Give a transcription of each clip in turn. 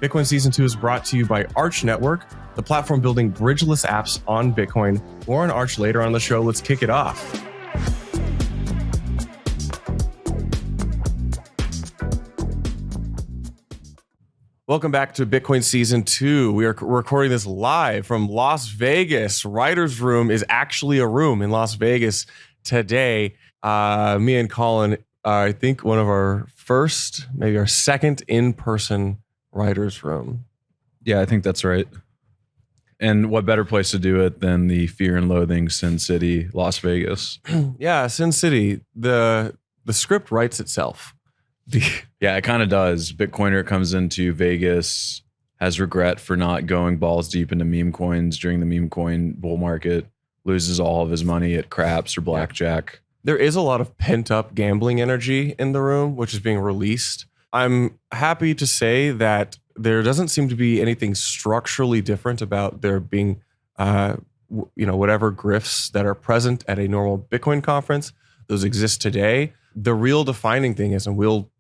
Bitcoin Season 2 is brought to you by Arch Network, the platform building bridgeless apps on Bitcoin. More on Arch later on the show. Let's kick it off. Welcome back to Bitcoin Season 2. We are recording this live from Las Vegas. Writer's Room is actually a room in Las Vegas today. Me and Colin, I think one of our first, maybe our second in-person Writer's Room. Yeah, I think that's right. And what better place to do it than the Fear and Loathing Sin City, Las Vegas? Yeah, Sin City. The script writes itself. Yeah, it kind of does. Bitcoiner comes into Vegas, has regret for not going balls deep into meme coins during the meme coin bull market, loses all of his money at craps or blackjack. There is a lot of pent-up gambling energy in the room, which is being released. I'm happy to say that there doesn't seem to be anything structurally different about there being, whatever grifts that are present at a normal Bitcoin conference. Those exist today. The real defining thing is, and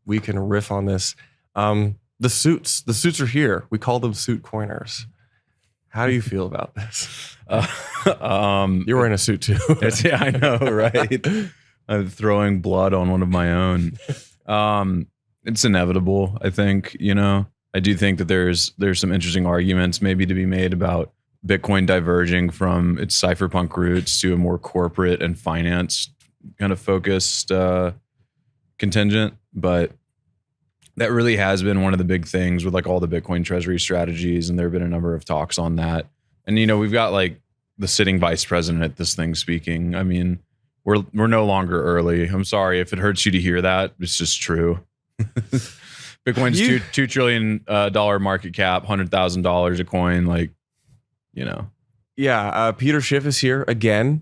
we can riff on this, the suits. The suits are here. We call them Suitcoiners. How do you feel about this? You're wearing a suit too. Yeah, I know, right? I'm throwing blood on one of my own. It's inevitable, I think. I do think that there's some interesting arguments maybe to be made about Bitcoin diverging from its cypherpunk roots to a more corporate and finance kind of focused contingent. But that really has been one of the big things with like all the Bitcoin treasury strategies, and there have been a number of talks on that. And we've got like the sitting vice president at this thing speaking. I mean, we're no longer early. I'm sorry if it hurts you to hear that. It's just true. Bitcoin's $2 trillion market cap, $100,000 a coin. Yeah. Peter Schiff is here again.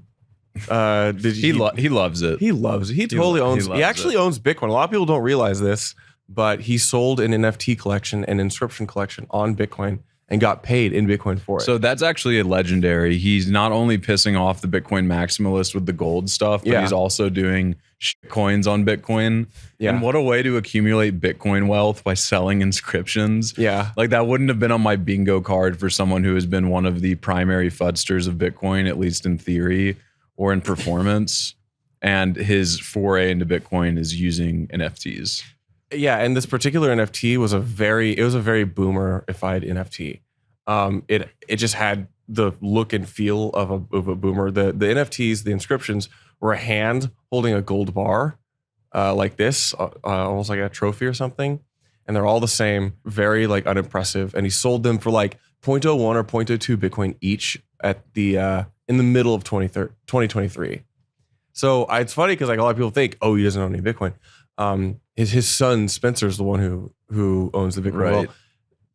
He loves it. He loves it. He totally owns. He actually owns Bitcoin. A lot of people don't realize this, but he sold an NFT collection, an inscription collection on Bitcoin, and got paid in Bitcoin for it. So that's actually a legendary. He's not only pissing off the Bitcoin maximalists with the gold stuff, but he's also doing shit coins on Bitcoin. Yeah. And what a way to accumulate Bitcoin wealth by selling inscriptions. Yeah. Like that wouldn't have been on my bingo card for someone who has been one of the primary fudsters of Bitcoin, at least in theory or in performance. And his foray into Bitcoin is using NFTs. Yeah, and this particular NFT was a very boomerified NFT. It just had the look and feel of a boomer. The NFTs, the inscriptions, were a hand holding a gold bar like this, almost like a trophy or something. And they're all the same, very like unimpressive. And he sold them for like 0.01 or 0.02 Bitcoin each at the in the middle of 2023. So it's funny because like a lot of people think, oh, he doesn't own any Bitcoin. His son Spencer is the one who owns the Bitcoin. Right. Well,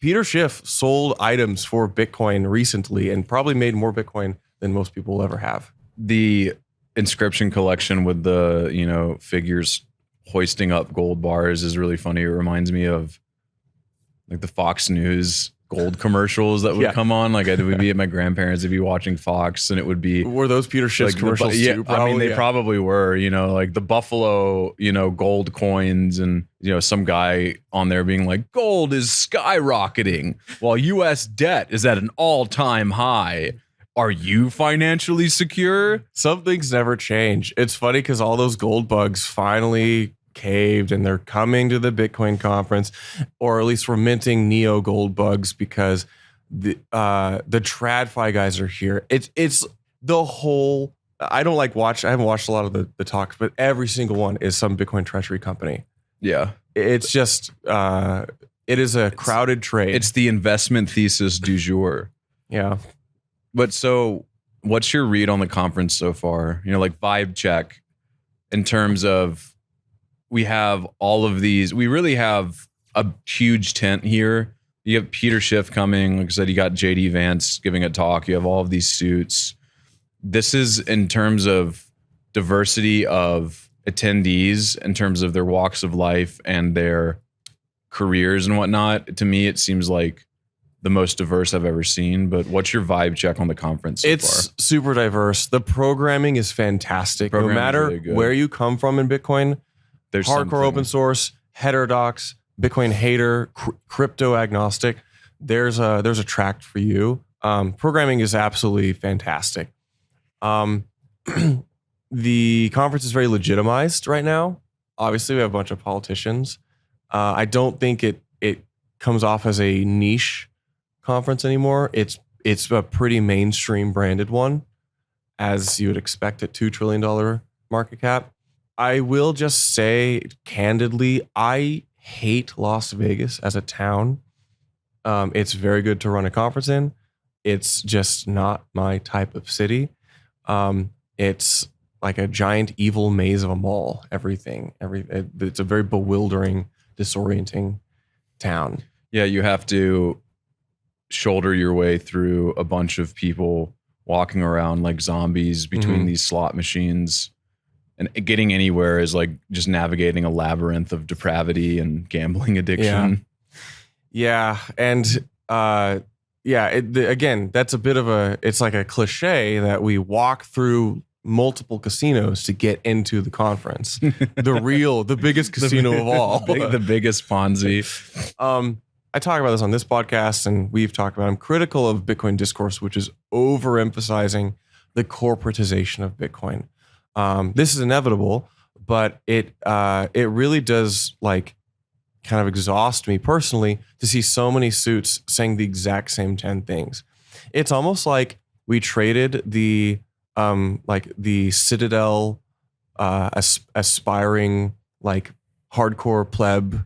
Peter Schiff sold items for Bitcoin recently and probably made more Bitcoin than most people will ever have. The inscription collection with the figures hoisting up gold bars is really funny. It reminds me of like the Fox News gold commercials that would come on. Like I would be at my grandparents, I'd be watching Fox, and it would be. Were those Peter Schiff's like commercials too? Probably? I mean, they probably were. Like the Buffalo, gold coins, and some guy on there being like, "Gold is skyrocketing while U.S. debt is at an all-time high. Are you financially secure?" Some things never change. It's funny because all those gold bugs finally caved and they're coming to the Bitcoin conference, or at least we're minting neo gold bugs because the TradFi guys are here. It's the whole. I haven't watched a lot of the talks, but every single one is some Bitcoin treasury company. Yeah, it's just it is a crowded trade. It's the investment thesis du jour. Yeah, but so what's your read on the conference so far? Like vibe check in terms of. We have all of these. We really have a huge tent here. You have Peter Schiff coming. Like I said, you got JD Vance giving a talk. You have all of these suits. This is in terms of diversity of attendees, in terms of their walks of life and their careers and whatnot. To me, it seems like the most diverse I've ever seen. But what's your vibe check on the conference so It's far? super diverse. The programming is fantastic. No matter really where you come from in Bitcoin, there's hardcore open source, heterodox, Bitcoin hater, crypto agnostic. there's a tract for you. Programming is absolutely fantastic. The conference is very legitimized right now. Obviously, we have a bunch of politicians. I don't think it comes off as a niche conference anymore. It's a pretty mainstream branded one, as you would expect at $2 trillion market cap. I will just say candidly, I hate Las Vegas as a town. It's very good to run a conference in. It's just not my type of city. It's like a giant evil maze of a mall. It's a very bewildering, disorienting town. Yeah, you have to shoulder your way through a bunch of people walking around like zombies between these slot machines. And getting anywhere is like just navigating a labyrinth of depravity and gambling addiction. Yeah. And again, that's a bit of it's like a cliche that we walk through multiple casinos to get into the conference. The biggest casino of all. The biggest Ponzi. I talk about this on this podcast, and we've talked about, I'm critical of Bitcoin discourse, which is overemphasizing the corporatization of Bitcoin. This is inevitable, but it really does like kind of exhaust me personally to see so many suits saying the exact same 10 things. It's almost like we traded the Citadel aspiring like hardcore pleb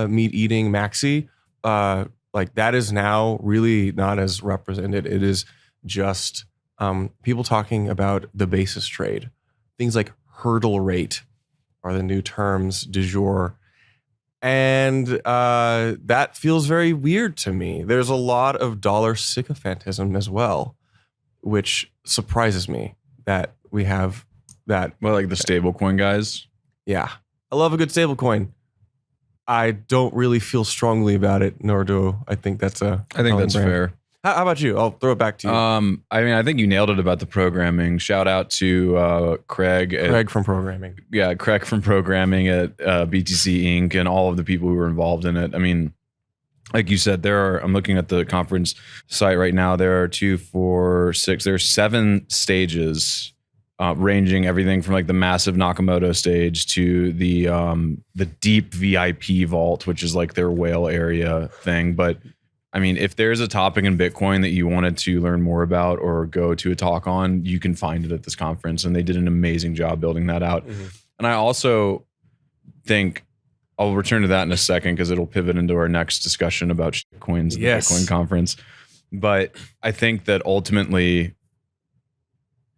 meat eating maxi. Like that is now really not as represented. It is just people talking about the basis trade. Things like hurdle rate are the new terms du jour. And that feels very weird to me. There's a lot of dollar sycophantism as well, which surprises me that we have that. Well, like the stablecoin guys. Yeah. I love a good stablecoin. I don't really feel strongly about it, nor do I think that's I think that's fair. How about you? I'll throw it back to you. I mean, I think you nailed it about the programming. Shout out to Craig. Craig from programming. Yeah, Craig from programming at BTC Inc. and all of the people who were involved in it. I mean, like you said, I'm looking at the conference site right now. There are 2, 4, 6. There's 7 stages, ranging everything from like the massive Nakamoto stage to the deep VIP vault, which is like their whale area thing. But I mean, if there's a topic in Bitcoin that you wanted to learn more about or go to a talk on, you can find it at this conference. And they did an amazing job building that out. Mm-hmm. And I also think I'll return to that in a second because it'll pivot into our next discussion about shitcoins at the Bitcoin conference. But I think that ultimately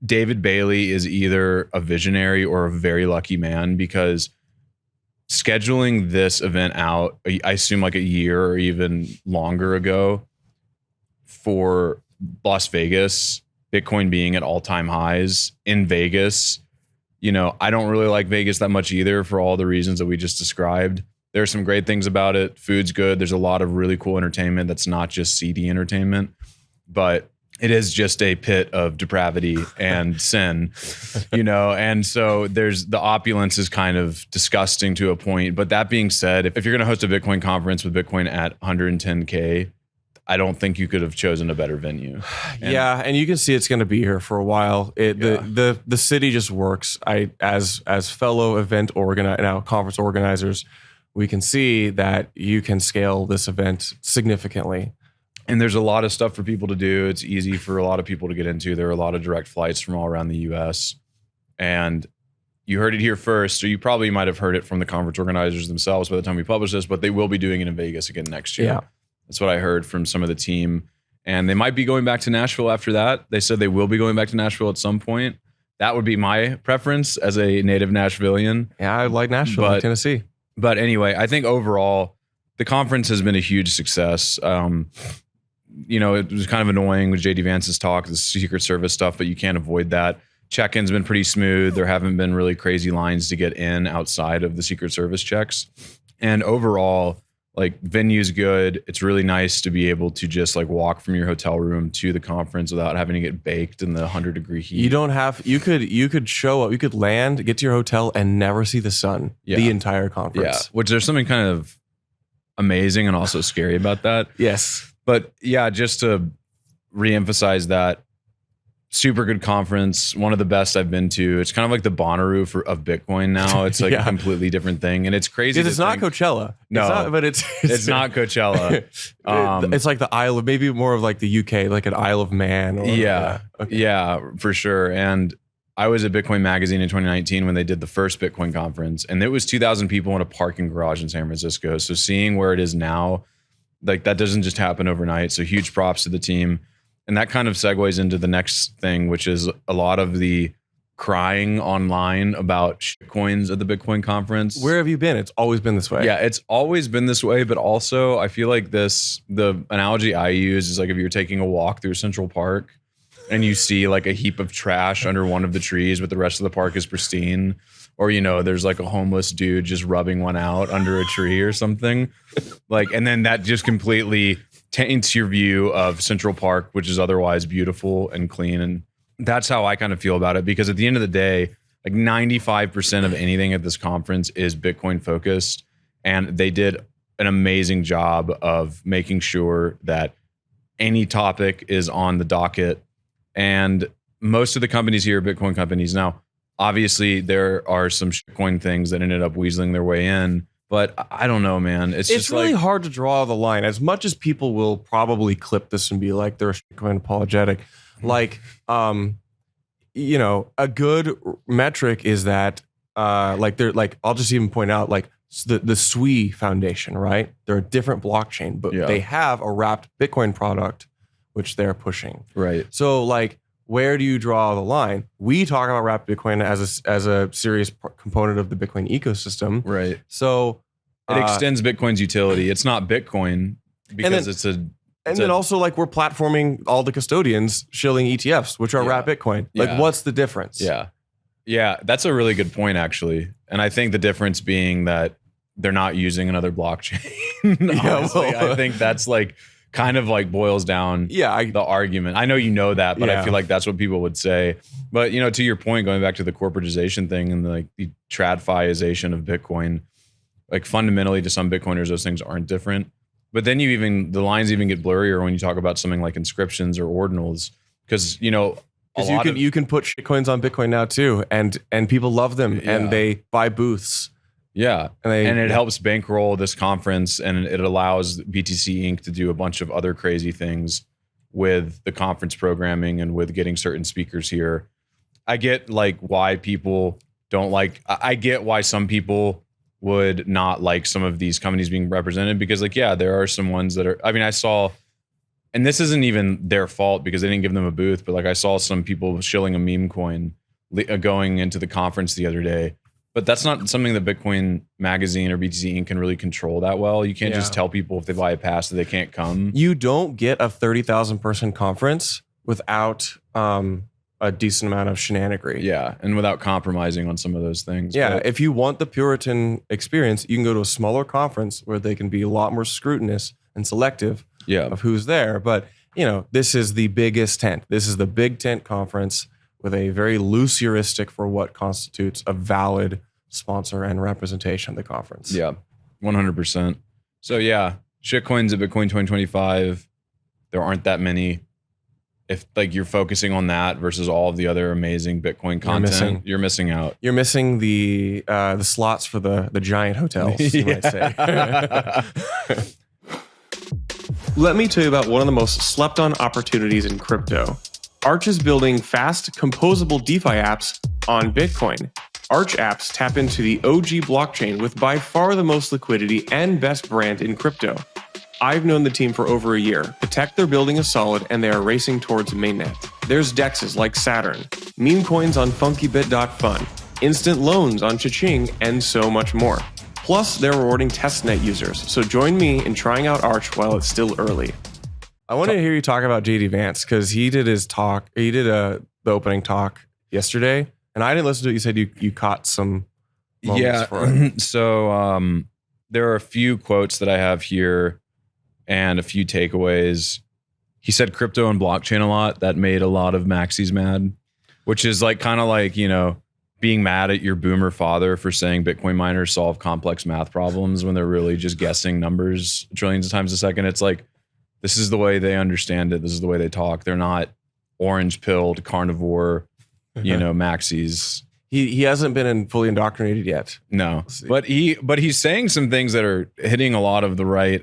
David Bailey is either a visionary or a very lucky man, because scheduling this event out, I assume like a year or even longer ago, for Las Vegas, Bitcoin being at all-time highs in Vegas. You know, I don't really like Vegas that much either for all the reasons that we just described. There are some great things about it. Food's good. There's a lot of really cool entertainment that's not just seedy entertainment, but it is just a pit of depravity and sin, you know? And so the opulence is kind of disgusting to a point. But that being said, if you're going to host a Bitcoin conference with Bitcoin at 110K, I don't think you could have chosen a better venue. And you can see it's going to be here for a while. The city just works. As fellow conference organizers, we can see that you can scale this event significantly. And there's a lot of stuff for people to do. It's easy for a lot of people to get into. There are a lot of direct flights from all around the US. And you heard it here first, or you probably might have heard it from the conference organizers themselves by the time we publish this, but they will be doing it in Vegas again next year. Yeah. That's what I heard from some of the team. And they might be going back to Nashville after that. They said they will be going back to Nashville at some point. That would be my preference as a native Nashvilleian. Yeah, I like Nashville, Tennessee. But anyway, I think overall, the conference has been a huge success. You know, it was kind of annoying with JD Vance's talk, the Secret Service stuff, but you can't avoid that. Check-in's been pretty smooth. There haven't been really crazy lines to get in outside of the Secret Service checks. And overall, like, venue's good. It's really nice to be able to just like walk from your hotel room to the conference without having to get baked in the 100-degree heat. You could show up, you could land, get to your hotel and never see the sun the entire conference. Yeah, which there's something kind of amazing and also scary about that. Yes. But yeah, just to reemphasize that, super good conference, one of the best I've been to. It's kind of like the Bonnaroo of Bitcoin now. It's like a completely different thing, and it's crazy. It's not Coachella. No, but it's not Coachella. It's like the Isle of, maybe more of like the UK, like an Isle of Man. Or, yeah, for sure. And I was at Bitcoin Magazine in 2019 when they did the first Bitcoin conference, and it was 2,000 people in a parking garage in San Francisco. So seeing where it is now, like that doesn't just happen overnight. So huge props to the team. And that kind of segues into the next thing, which is a lot of the crying online about shitcoins at the Bitcoin conference. Where have you been? It's always been this way. Yeah, it's always been this way. But also, I feel like the analogy I use is like if you're taking a walk through Central Park and you see like a heap of trash under one of the trees, but the rest of the park is pristine. Or, you know, there's like a homeless dude just rubbing one out under a tree or something. Like, and then that just completely taints your view of Central Park, which is otherwise beautiful and clean. And that's how I kind of feel about it, because at the end of the day, like 95% of anything at this conference is Bitcoin focused. And they did an amazing job of making sure that any topic is on the docket. And most of the companies here are Bitcoin companies. Now, obviously, there are some shitcoin things that ended up weaseling their way in. But I don't know, man. It's just really like, hard to draw the line. As much as people will probably clip this and be like, they're a shitcoin apologetic. Like, you know, a good metric is that, like, they're like, I'll just even point out, like, the SWI Foundation, right? They're a different blockchain, but they have a wrapped Bitcoin product, which they're pushing. Right. So, like, where do you draw the line? We talk about wrapped Bitcoin as a serious component of the Bitcoin ecosystem. Right. So it extends Bitcoin's utility. It's not Bitcoin because then also, like, we're platforming all the custodians shilling ETFs, which are wrapped Bitcoin. Like, what's the difference? Yeah. Yeah, that's a really good point, actually. And I think the difference being that they're not using another blockchain. I think that's like kind of like boils down the argument. I know you know that, but I feel like that's what people would say. But, you know, to your point, going back to the corporatization thing and the tradfiization of Bitcoin, like fundamentally to some Bitcoiners, those things aren't different. But then the lines even get blurrier when you talk about something like inscriptions or ordinals, because, you know, because you can put shitcoins on Bitcoin now too, and people love them and they buy booths. Yeah. And it helps bankroll this conference, and it allows BTC Inc. to do a bunch of other crazy things with the conference programming and with getting certain speakers here. I get like why people don't like, I get why some people would not like some of these companies being represented, because like, yeah, there are some ones that are, I mean, I saw, and this isn't even their fault because they didn't give them a booth, but like I saw some people shilling a meme coin going into the conference the other day. But that's not something that Bitcoin Magazine or BTC Inc. can really control that well. You can't just tell people if they buy a pass that they can't come. You don't get a 30,000 person conference without a decent amount of shenanigans. Yeah, and without compromising on some of those things. Yeah, if you want the Puritan experience, you can go to a smaller conference where they can be a lot more scrutinous and selective of who's there. But, you know, this is the biggest tent. This is the big tent conference with a very loose heuristic for what constitutes a valid sponsor and representation of the conference. Yeah, 100%. So yeah, shitcoins at Bitcoin 2025, there aren't that many. If like you're focusing on that versus all of the other amazing Bitcoin content, you're missing out. You're missing the slots for the giant hotels, you might say. Let me tell you about one of the most slept on opportunities in crypto. Arch is building fast, composable DeFi apps on Bitcoin. Arch apps tap into the OG blockchain with by far the most liquidity and best brand in crypto. I've known the team for over a year. The tech they're building is solid, and they are racing towards mainnet. There's dexes like Saturn, meme coins on funkybit.fun, instant loans on Cha-Ching, and so much more. Plus, they're rewarding testnet users, so join me in trying out Arch while it's still early. I wanted to hear you talk about JD Vance, because he did his talk. He did the opening talk yesterday, and I didn't listen to it. You said you caught some moments for it. So there are a few quotes that I have here and a few takeaways. He said crypto and blockchain a lot. That made a lot of maxis mad, which is like kind of like, you know, being mad at your boomer father for saying Bitcoin miners solve complex math problems when they're really just guessing numbers trillions of times a second. It's like, this is the way they understand it. This is the way they talk. They're not orange pilled carnivore, maxis. He hasn't been fully indoctrinated yet. No, but he's saying some things that are hitting a lot of the right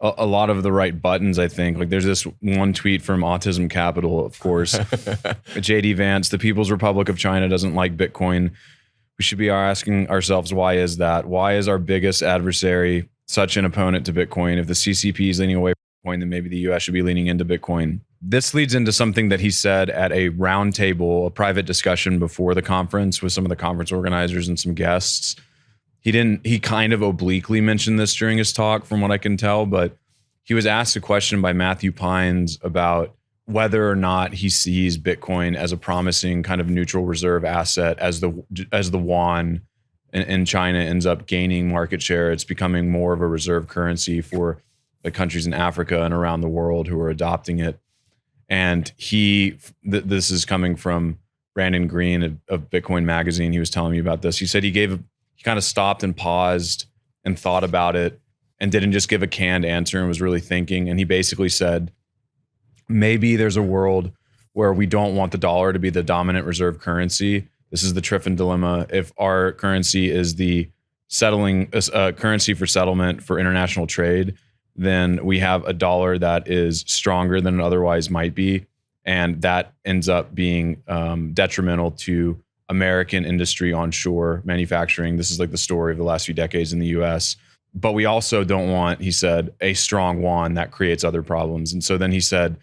a lot of the right buttons, I think. Like there's this one tweet from Autism Capital, of course. JD Vance, the People's Republic of China doesn't like Bitcoin. We should be asking ourselves, why is that? Why is our biggest adversary such an opponent to Bitcoin? If the CCP is leaning away from Bitcoin, then maybe the US should be leaning into Bitcoin. This leads into something that he said at a roundtable, a private discussion before the conference with some of the conference organizers and some guests. He kind of obliquely mentioned this during his talk, from what I can tell, but he was asked a question by Matthew Pines about whether or not he sees Bitcoin as a promising kind of neutral reserve asset as the yuan in China ends up gaining market share. It's becoming more of a reserve currency for the countries in Africa and around the world who are adopting it. And this is coming from Brandon Green of Bitcoin Magazine. He was telling me about this. He said he kind of stopped and paused and thought about it and didn't just give a canned answer and was really thinking. And he basically said, maybe there's a world where we don't want the dollar to be the dominant reserve currency. This is the Triffin dilemma. If our currency is the settling currency for settlement for international trade, then we have a dollar that is stronger than it otherwise might be. And that ends up being detrimental to American industry onshore manufacturing. This is like the story of the last few decades in the US. But we also don't want, he said, a strong yuan that creates other problems. And so then he said,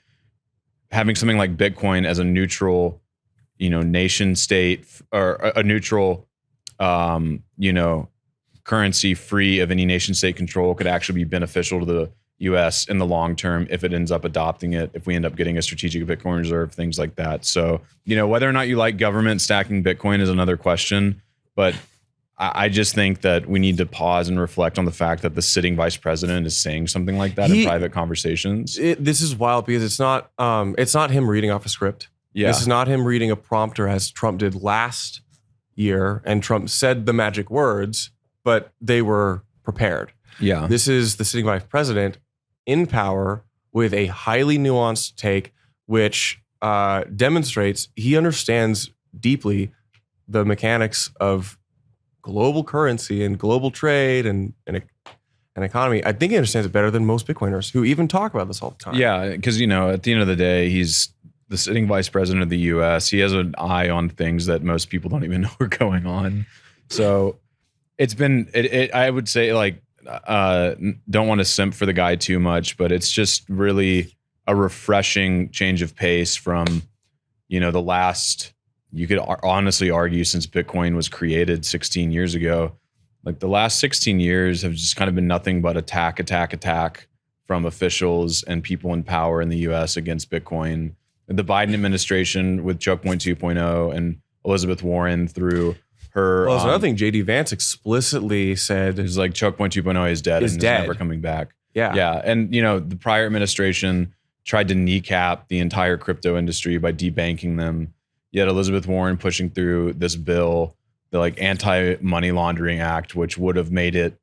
having something like Bitcoin as a neutral, nation state or a neutral, currency free of any nation state control could actually be beneficial to the US in the long term if it ends up adopting it, if we end up getting a strategic Bitcoin reserve, things like that. So, whether or not you like government stacking Bitcoin is another question, but I just think that we need to pause and reflect on the fact that the sitting vice president is saying something like that in private conversations. This is wild because it's not him reading off a script. Yeah. This is not him reading a prompter as Trump did last year, and Trump said the magic words, but they were prepared. Yeah. This is the sitting vice president in power with a highly nuanced take, which demonstrates he understands deeply the mechanics of global currency and global trade and an economy. I think he understands it better than most Bitcoiners who even talk about this all the time. Yeah, because at the end of the day, he's the sitting vice president of the US. He has an eye on things that most people don't even know are going on. So it's been, I would say, like, don't want to simp for the guy too much, but it's just really a refreshing change of pace from, the last, you could honestly argue, since Bitcoin was created 16 years ago, like the last 16 years have just kind of been nothing but attack from officials and people in power in the US against Bitcoin. The Biden administration with Choke Point 2.0 and Elizabeth Warren through her. Well, there's another thing JD Vance explicitly said. Is like Choke Point 2.0 is dead and is never coming back. Yeah. Yeah. And, the prior administration tried to kneecap the entire crypto industry by debanking them. Yet Elizabeth Warren pushing through this bill, the like anti-money laundering act, which would have made it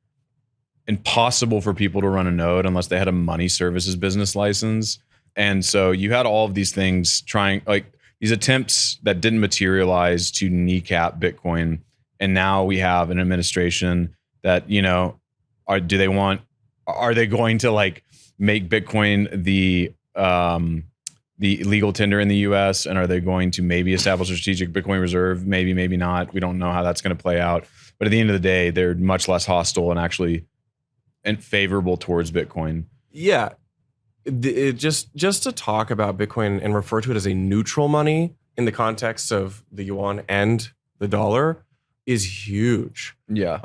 impossible for people to run a node unless they had a money services business license. And so you had all of these things trying, like these attempts that didn't materialize to kneecap Bitcoin. And now we have an administration that, are they going to like make Bitcoin the legal tender in the US, and are they going to maybe establish a strategic Bitcoin reserve? Maybe, maybe not. We don't know how that's going to play out. But at the end of the day, they're much less hostile and actually favorable towards Bitcoin. Yeah. Just to talk about Bitcoin and refer to it as a neutral money in the context of the yuan and the dollar is huge. Yeah.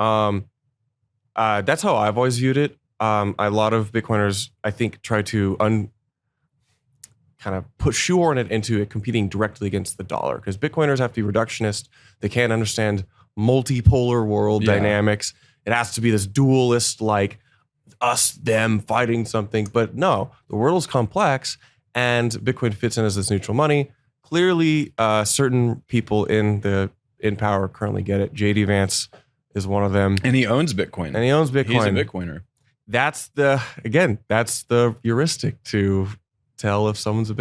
That's how I've always viewed it. A lot of Bitcoiners, I think, try to kind of put shoehorn it into it competing directly against the dollar, because Bitcoiners have to be reductionist. They can't understand multipolar world dynamics. It has to be this dualist, like us, them fighting something. But no, the world is complex, and Bitcoin fits in as this neutral money. Clearly, certain people in the in power currently get it. JD Vance is one of them. And he owns Bitcoin. And he owns Bitcoin. He's a Bitcoiner. That's the heuristic to tell if someone's a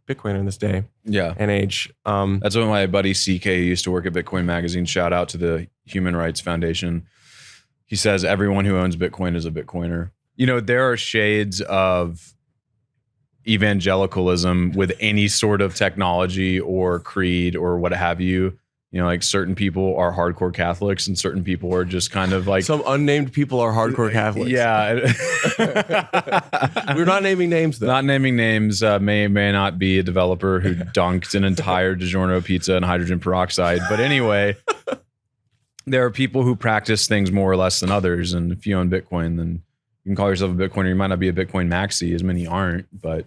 Bitcoiner in this day and age. That's what my buddy CK, who used to work at Bitcoin Magazine, shout out to the Human Rights Foundation. He says everyone who owns Bitcoin is a Bitcoiner. You know, there are shades of evangelicalism with any sort of technology or creed or what have you. You know, like certain people are hardcore Catholics and certain people are just kind of like... Some unnamed people are hardcore Catholics. Yeah. We're not naming names, though. Not naming names. May not be a developer who dunked an entire DiGiorno pizza in hydrogen peroxide. But anyway, there are people who practice things more or less than others. And if you own Bitcoin, then you can call yourself a Bitcoiner. You might not be a Bitcoin maxi, as many aren't, but...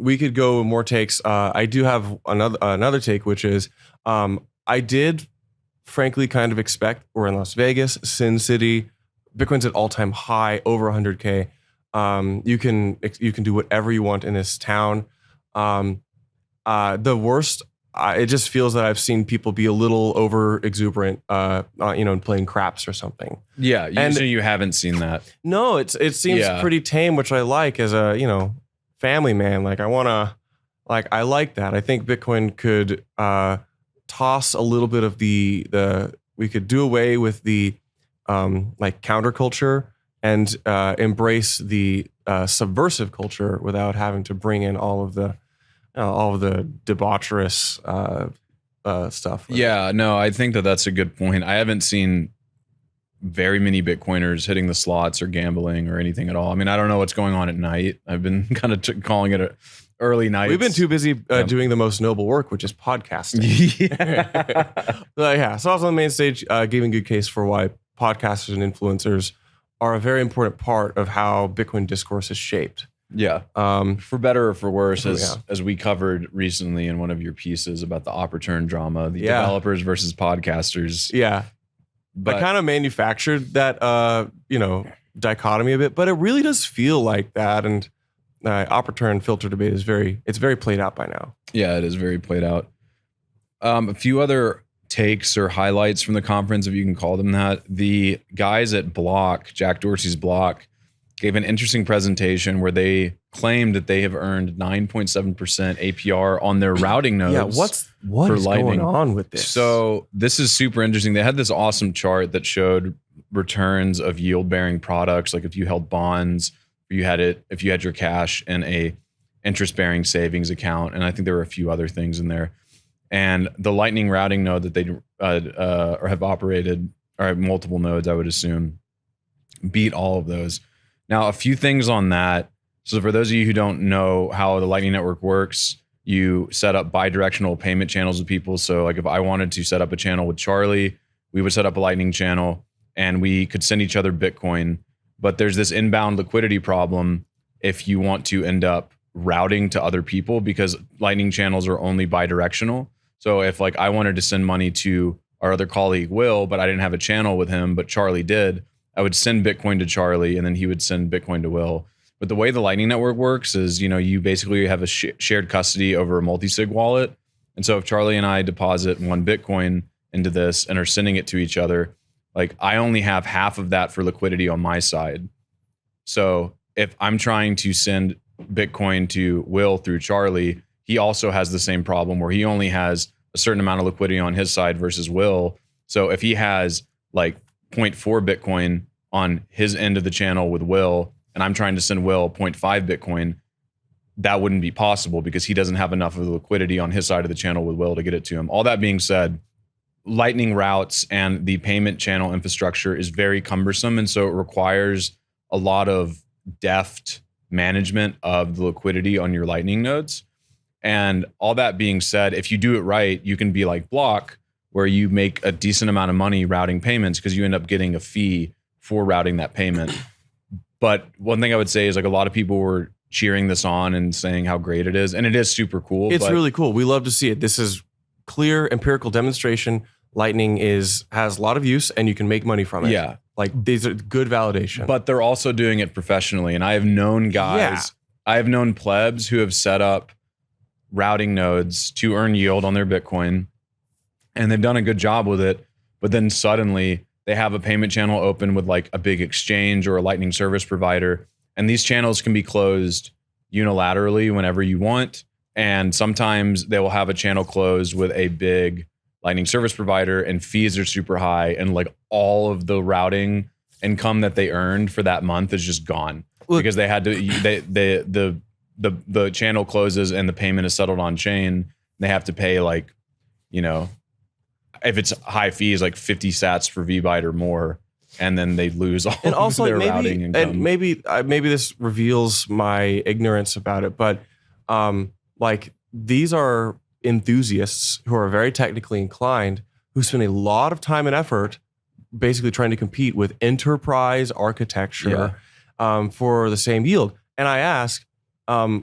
we could go with more takes. I do have another take, which is... I did, frankly, kind of expect we're in Las Vegas, Sin City. Bitcoin's at all-time high, over 100K. You can do whatever you want in this town. The worst, it just feels that I've seen people be a little over exuberant, playing craps or something. Yeah, you haven't seen that. No, it seems pretty tame, which I like as a family man. Like I like that. I think Bitcoin could. Toss a little bit of we could do away with the counterculture and embrace the subversive culture without having to bring in all of the debaucherous stuff. Yeah, no, I think that's a good point. I haven't seen very many Bitcoiners hitting the slots or gambling or anything at all. I mean, I don't know what's going on at night. I've been kind of calling it early nights. We've been too busy doing the most noble work, which is podcasting. So I was on the main stage giving a good case for why podcasters and influencers are a very important part of how Bitcoin discourse is shaped. Yeah. For better or for worse, as we covered recently in one of your pieces about the op-return drama, the developers versus podcasters. Yeah. But I kind of manufactured that dichotomy a bit, but it really does feel like that. And op-return filter debate is very played out by now. Yeah, it is very played out. A few other takes or highlights from the conference, if you can call them that. The guys at Block, Jack Dorsey's Block, gave an interesting presentation where they claimed that they have earned 9.7% APR on their routing nodes. Yeah, what is going on with this? So this is super interesting. They had this awesome chart that showed returns of yield-bearing products, like if you held bonds, if you had your cash in a interest-bearing savings account, and I think there were a few other things in there. And the Lightning routing node that they have operated, or have multiple nodes, I would assume, beat all of those. Now, a few things on that. So for those of you who don't know how the Lightning Network works, you set up bi-directional payment channels with people. So like if I wanted to set up a channel with Charlie, we would set up a Lightning channel and we could send each other Bitcoin. But there's this inbound liquidity problem if you want to end up routing to other people, because Lightning channels are only bi-directional. So if like I wanted to send money to our other colleague, Will, but I didn't have a channel with him, but Charlie did, I would send Bitcoin to Charlie and then he would send Bitcoin to Will. But the way the Lightning Network works is, you basically have a shared custody over a multi-sig wallet. And so if Charlie and I deposit 1 Bitcoin into this and are sending it to each other, like I only have half of that for liquidity on my side. So if I'm trying to send Bitcoin to Will through Charlie, he also has the same problem where he only has a certain amount of liquidity on his side versus Will. So if he has like 0.4 Bitcoin on his end of the channel with Will, and I'm trying to send Will 0.5 Bitcoin, that wouldn't be possible because he doesn't have enough of the liquidity on his side of the channel with Will to get it to him. All that being said, Lightning routes and the payment channel infrastructure is very cumbersome. And so it requires a lot of deft management of the liquidity on your Lightning nodes. And all that being said, if you do it right, you can be like Block, where you make a decent amount of money routing payments because you end up getting a fee for routing that payment. But one thing I would say is like a lot of people were cheering this on and saying how great it is. And it is super cool. It's really cool. We love to see it. This is clear empirical demonstration. Lightning has a lot of use and you can make money from it. Yeah. Like these are good validation. But they're also doing it professionally. And I have known guys, I have known plebs who have set up routing nodes to earn yield on their Bitcoin. and they've done a good job with it. But then suddenly they have a payment channel open with like a big exchange or a Lightning service provider. And these channels can be closed unilaterally whenever you want. And sometimes they will have a channel closed with a big Lightning service provider, and fees are super high. And like all of the routing income that they earned for that month is just gone because they had to, the channel closes and the payment is settled on chain. They have to pay like, you know, if it's high fees, like 50 sats for VByte or more, and then they lose all and also of their maybe, routing income. And maybe this reveals my ignorance about it, but like these are enthusiasts who are very technically inclined, who spend a lot of time and effort basically trying to compete with enterprise architecture for the same yield. And I ask, well,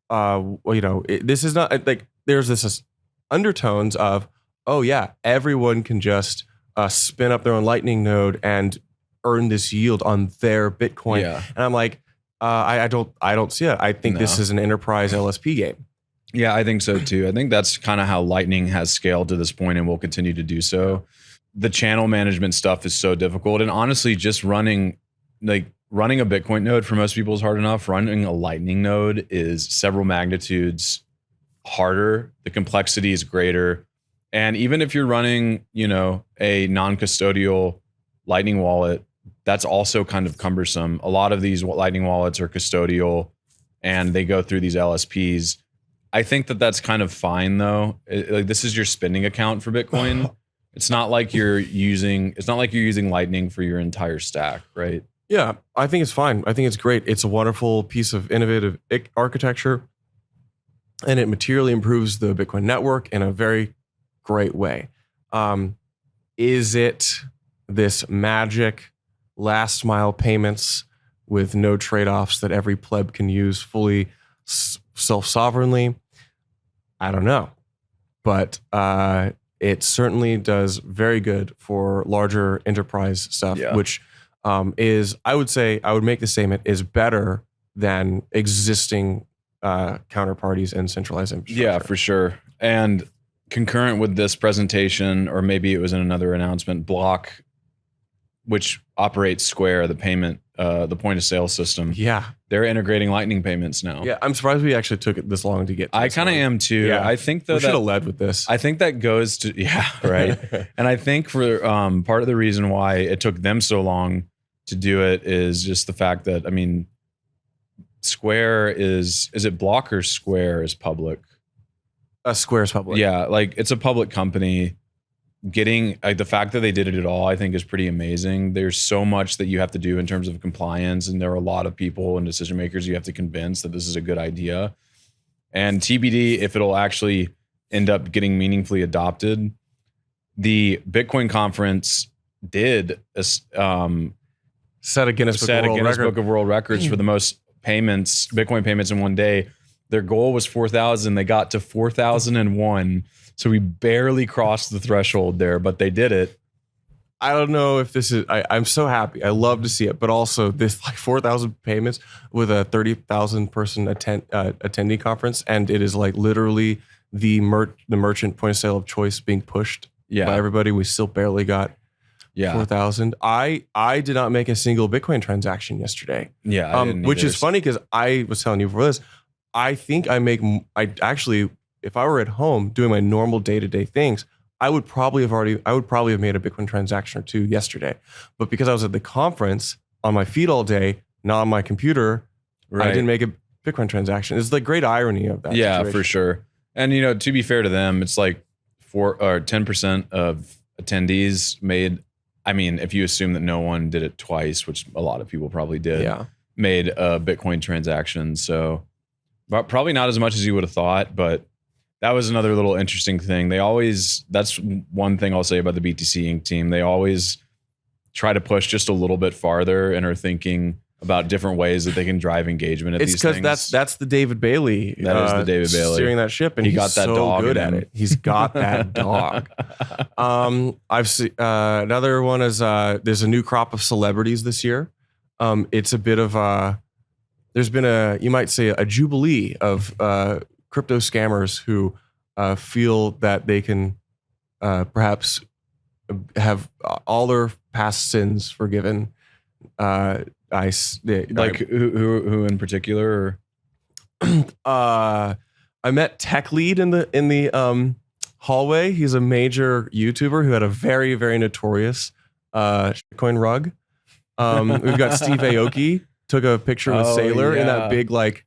you know, this is not like there's this undertones of, oh yeah, everyone can just spin up their own Lightning node and earn this yield on their Bitcoin. Yeah. And I'm like, I don't see it. I think this is an enterprise LSP game. Yeah, I think so too. I think that's kind of how Lightning has scaled to this point and will continue to do so. The channel management stuff is so difficult. And honestly, just running a Bitcoin node for most people is hard enough. Running a Lightning node is several magnitudes harder. The complexity is greater. And even if you're running, you know, a non-custodial Lightning wallet, that's also kind of cumbersome. A lot of these Lightning wallets are custodial and they go through these LSPs. I think that that's kind of fine though. Like this is your spending account for Bitcoin. It's not like you're using Lightning for your entire stack, right? Yeah, I think it's fine. I think it's great. It's a wonderful piece of innovative architecture, and it materially improves the Bitcoin network in a very great way. Is it this magic last mile payments with no trade-offs that every pleb can use fully self-sovereignly? I don't know. But it certainly does very good for larger enterprise stuff, which is, I would make the statement, is better than existing counterparties and centralized infrastructure. Yeah, for sure. And concurrent with this presentation, or maybe it was in another announcement, Block, which operates Square, the payment, the point of sale system. Yeah. They're integrating Lightning payments now. Yeah, I'm surprised we actually took it this long to get to I kind of am too. Yeah. I think though we should have led with this. I think that goes to, right. And I think for part of the reason why it took them so long to do it is just the fact that, I mean, Square is it Block or Square is public? Square is public. Yeah, like it's a public company. Getting the fact that they did it at all, I think, is pretty amazing. There's so much that you have to do in terms of compliance, and there are a lot of people and decision makers you have to convince that this is a good idea. And TBD if it'll actually end up getting meaningfully adopted. The Bitcoin conference did set a Guinness Book of World Records for the most payments, Bitcoin payments in one day. Their goal was 4,000. They got to 4,001. So we barely crossed the threshold there, but they did it. I don't know if this is, I'm so happy. I love to see it, but also this like 4,000 payments with a 30,000 person attendee conference. And it is like literally the merchant point of sale of choice being pushed by everybody. We still barely got 4,000. I did not make a single Bitcoin transaction yesterday. Yeah. Which is funny because I was telling you before this, I think if I were at home doing my normal day-to-day things, I would probably have made a Bitcoin transaction or two yesterday. But because I was at the conference on my feed all day, not on my computer, I didn't make a Bitcoin transaction. It's the great irony of that. Yeah, situation. for sure. And you know, to be fair to them, it's like 10% of attendees made. I mean, if you assume that no one did it twice, which a lot of people probably did, made a Bitcoin transaction. So, but probably not as much as you would have thought, but. That was another little interesting thing. That's one thing I'll say about the BTC Inc. team. They always try to push just a little bit farther and are thinking about different ways that they can drive engagement at these things. It's because that's the David Bailey. That is the David Bailey steering that ship, and he got that so dog good at it. He's got that dog. I've seen another one is there's a new crop of celebrities this year. It's a bit of there's been you might say a jubilee of crypto scammers who feel that they can perhaps have all their past sins forgiven. Like who in particular? I met Tech Lead in the hallway. He's a major YouTuber who had a very, very notorious Bitcoin rug. We've got Steve Aoki, took a picture with Sailor in that big like.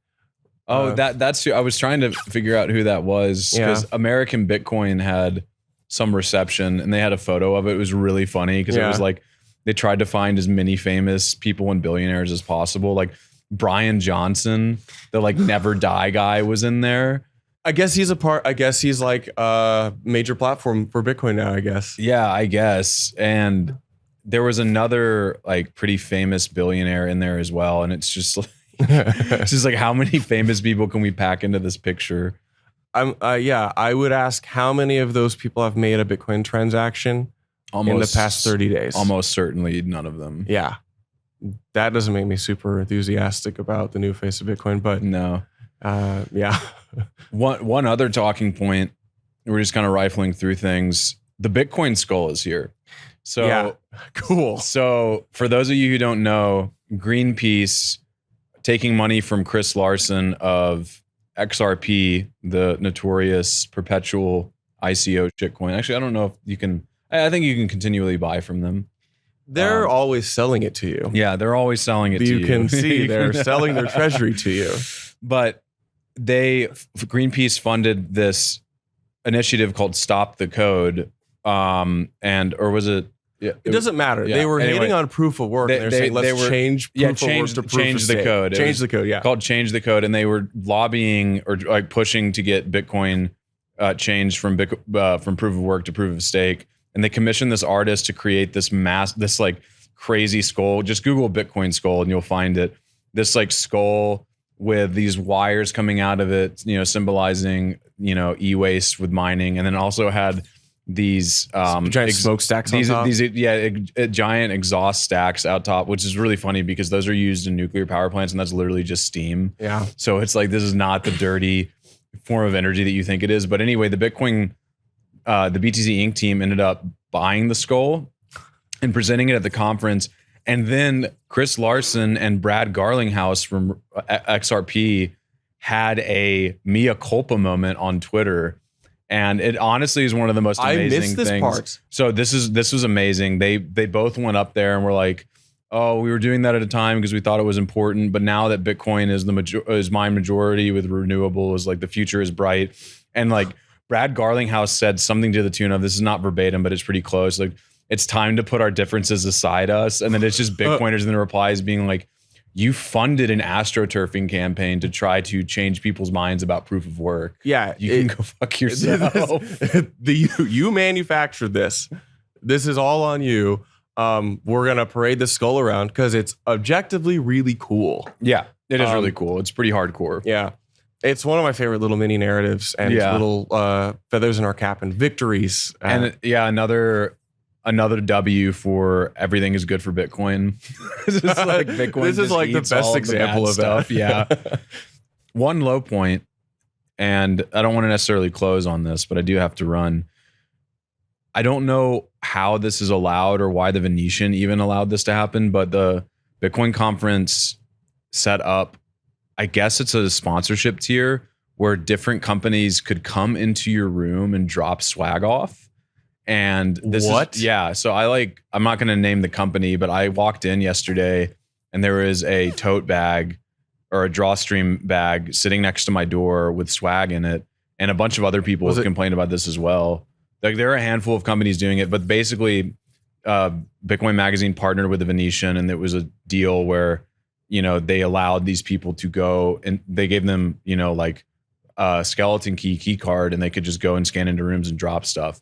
That's who I was trying to figure out who that was, because American Bitcoin had some reception and they had a photo of it. It was really funny because it was like they tried to find as many famous people and billionaires as possible. Like Brian Johnson, the like never die guy, was in there. I guess he's like a major platform for Bitcoin now, I guess. Yeah, I guess. And there was another like pretty famous billionaire in there as well. And it's just like, it's just like, how many famous people can we pack into this picture? I would ask how many of those people have made a Bitcoin transaction in the past 30 days. Almost certainly none of them. Yeah. That doesn't make me super enthusiastic about the new face of Bitcoin, but no. Yeah. One other talking point, we're just kind of rifling through things. The Bitcoin skull is here. So yeah, cool. So for those of you who don't know, Greenpeace taking money from Chris Larson of XRP, the notorious perpetual ICO shitcoin. Actually, I don't know if you can. I think you can continually buy from them. They're always selling it to you. Yeah, they're always selling it to you. You can see they're selling their treasury to you. But Greenpeace funded this initiative called Stop the Code, or was it? Yeah, it doesn't matter. Yeah. They were hating on proof of work. And they're saying, let's change proof of work to proof of stake. Code. Change the code, yeah. Called Change the Code. And they were lobbying or like pushing to get Bitcoin changed from proof of work to proof of stake. And they commissioned this artist to create this like crazy skull. Just Google Bitcoin skull and you'll find it. This like skull with these wires coming out of it, symbolizing, e-waste with mining. And then also had these giant smokestacks on top. These giant exhaust stacks out top, which is really funny because those are used in nuclear power plants and that's literally just steam. Yeah. So it's like, this is not the dirty form of energy that you think it is. But anyway, the BTC Inc. team ended up buying the skull and presenting it at the conference. And then Chris Larson and Brad Garlinghouse from XRP had a mea culpa moment on Twitter. And it honestly is one of the most amazing things. I missed this part. So this was amazing. They both went up there and were like, "Oh, we were doing that at a time because we thought it was important, but now that Bitcoin is mine majority with renewables, like the future is bright." And like Brad Garlinghouse said something to the tune of, this is not verbatim, but it's pretty close. Like, it's time to put our differences aside us. And then it's just Bitcoiners in the replies being like, you funded an astroturfing campaign to try to change people's minds about proof of work. Yeah. You can go fuck yourself. You manufactured this. This is all on you. We're going to parade the skull around because it's objectively really cool. Yeah, it is really cool. It's pretty hardcore. Yeah. It's one of my favorite little mini narratives and little feathers in our cap and victories. And another W for everything is good for Bitcoin. This is like Bitcoin. This is like the best example of stuff. that. Yeah. One low point, and I don't want to necessarily close on this, but I do have to run. I don't know how this is allowed or why the Venetian even allowed this to happen, but the Bitcoin conference set up, I guess it's a sponsorship tier where different companies could come into your room and drop swag off. And this so I'm not going to name the company, but I walked in yesterday and there was a tote bag or a drawstream bag sitting next to my door with swag in it. And a bunch of other people have complained about this as well. Like, there are a handful of companies doing it, but basically Bitcoin Magazine partnered with the Venetian and it was a deal where, they allowed these people to go and they gave them, like a skeleton key card and they could just go and scan into rooms and drop stuff.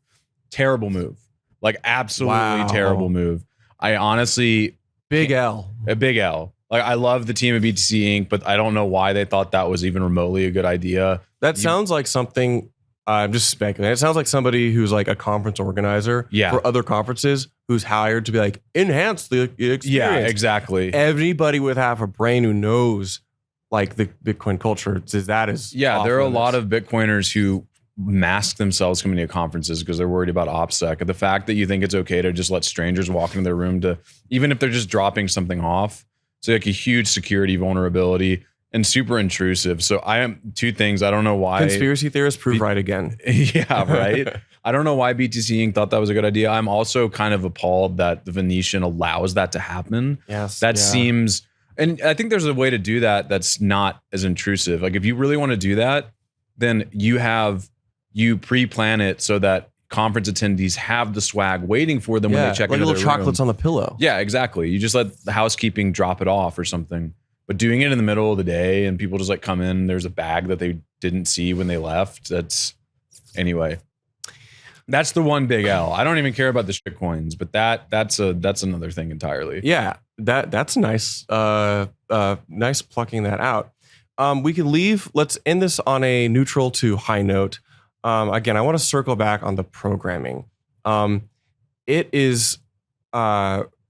Terrible move. Like, absolutely terrible move. I honestly... Big L. A big L. Like, I love the team at BTC Inc., but I don't know why they thought that was even remotely a good idea. That sounds like something... I'm just speculating. It sounds like somebody who's like a conference organizer for other conferences who's hired to be like, enhance the experience. Yeah, exactly. Everybody with half a brain who knows like the Bitcoin culture says that is... Yeah, there are a lot of Bitcoiners who mask themselves coming to conferences because they're worried about OPSEC. The fact that you think it's okay to just let strangers walk into their room to, even if they're just dropping something off. So like a huge security vulnerability and super intrusive. So I am two things. I don't know why. Conspiracy theorists prove right again. Yeah, right. I don't know why BTC Inc. thought that was a good idea. I'm also kind of appalled that the Venetian allows that to happen. Yes. That seems, and I think there's a way to do that that's not as intrusive. Like if you really want to do that, then you pre-plan it so that conference attendees have the swag waiting for them when they check like into little their chocolates room. on the pillow. Yeah, exactly. You just let the housekeeping drop it off or something. But doing it in the middle of the day and people just like come in, there's a bag that they didn't see when they left. Anyway. That's the one big L. I don't even care about the shit coins, but that's another thing entirely. Yeah, that's nice. Nice plucking that out. We can leave. Let's end this on a neutral to high note. Again, I want to circle back on the programming. It is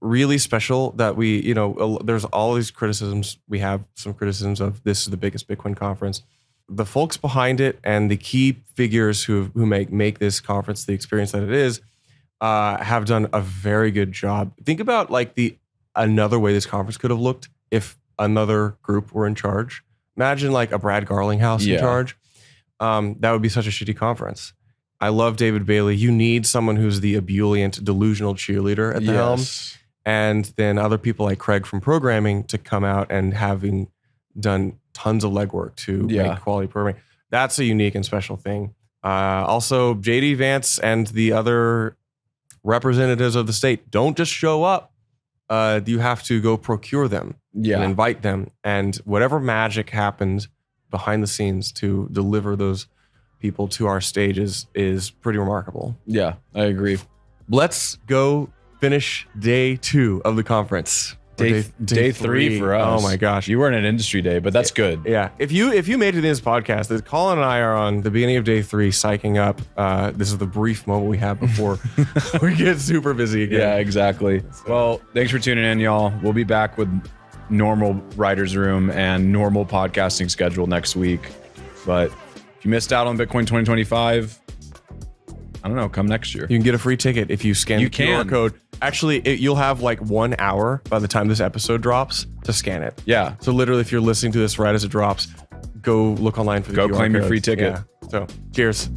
really special that we, there's all these criticisms. We have some criticisms of this is the biggest Bitcoin conference. The folks behind it and the key figures who make this conference the experience that it is have done a very good job. Think about like another way this conference could have looked if another group were in charge. Imagine like a Brad Garlinghouse in charge. That would be such a shitty conference. I love David Bailey. You need someone who's the ebullient, delusional cheerleader at the helm. And then other people like Craig from programming to come out and having done tons of legwork to make quality programming. That's a unique and special thing. Also, JD Vance and the other representatives of the state don't just show up. You have to go procure them and invite them. And whatever magic happens behind the scenes to deliver those people to our stages is pretty remarkable. Yeah, I agree. Let's go finish day 2 of the conference. Day three for us. Oh my gosh. You weren't at industry day, but that's good. Yeah. If you made it to this podcast, Colin and I are on the beginning of day 3 psyching up. This is the brief moment we have before we get super busy again. Yeah, exactly. Well, thanks for tuning in, y'all. We'll be back with normal writer's room and normal podcasting schedule next week. But if you missed out on Bitcoin 2025, I don't know, come next year. You can get a free ticket if you scan the QR code. Actually, you'll have like 1 hour by the time this episode drops to scan it. Yeah. So literally, if you're listening to this right as it drops, go look online for the QR claim your codes. free ticket. Yeah. So cheers.